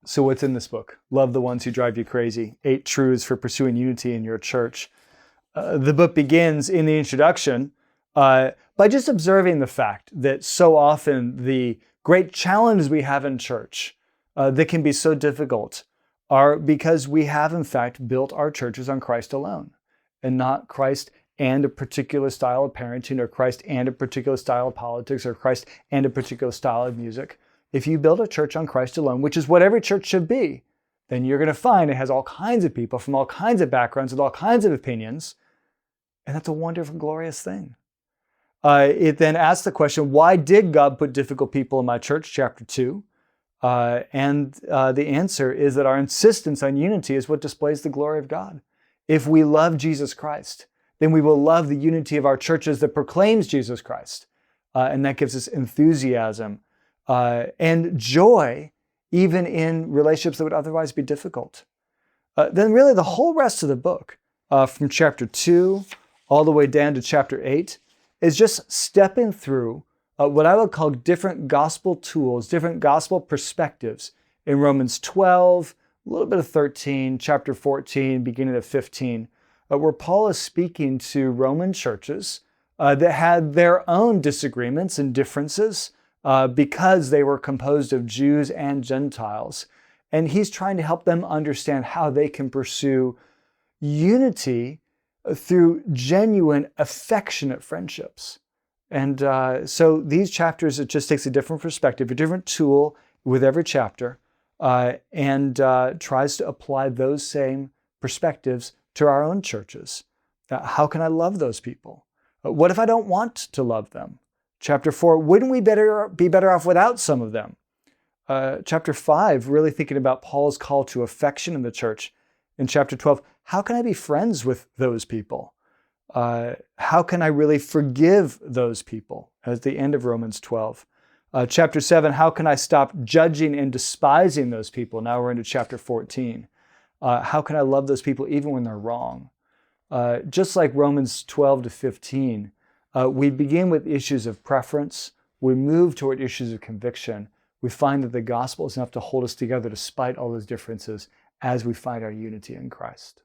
So what's in this book? Love the ones who drive you crazy. 8 truths for pursuing unity in your church. The book begins in the introduction by just observing the fact that so often the great challenges we have in church that can be so difficult are because we have in fact built our churches on Christ alone and not Christ and a particular style of parenting, or Christ and a particular style of politics, or Christ and a particular style of music. If you build a church on Christ alone, which is what every church should be, then you're going to find it has all kinds of people from all kinds of backgrounds with all kinds of opinions. And that's a wonderful, glorious thing. It then asks the question, why did God put difficult people in my church? Chapter 2. And the answer is that our insistence on unity is what displays the glory of God. If we love Jesus Christ, then we will love the unity of our churches that proclaims Jesus Christ. And that gives us enthusiasm and joy, even in relationships that would otherwise be difficult. Then really the whole rest of the book, from chapter 2 all the way down to chapter 8, is just stepping through what I would call different gospel tools, different gospel perspectives in Romans 12, a little bit of 13, chapter 14, beginning of 15, where Paul is speaking to Roman churches that had their own disagreements and differences because they were composed of Jews and Gentiles. And he's trying to help them understand how they can pursue unity through genuine, affectionate friendships. And so these chapters, it just takes a different perspective, a different tool with every chapter, and tries to apply those same perspectives to our own churches. How can I love those people? What if I don't want to love them? Chapter 4, wouldn't we be better off without some of them? Chapter 5, really thinking about Paul's call to affection in the church. In chapter 12, how can I be friends with those people? How can I really forgive those people? At the end of Romans 12. Chapter 7, how can I stop judging and despising those people? Now we're into chapter 14. How can I love those people even when they're wrong? Just like Romans 12 to 15, we begin with issues of preference. We move toward issues of conviction. We find that the gospel is enough to hold us together despite all those differences as we find our unity in Christ.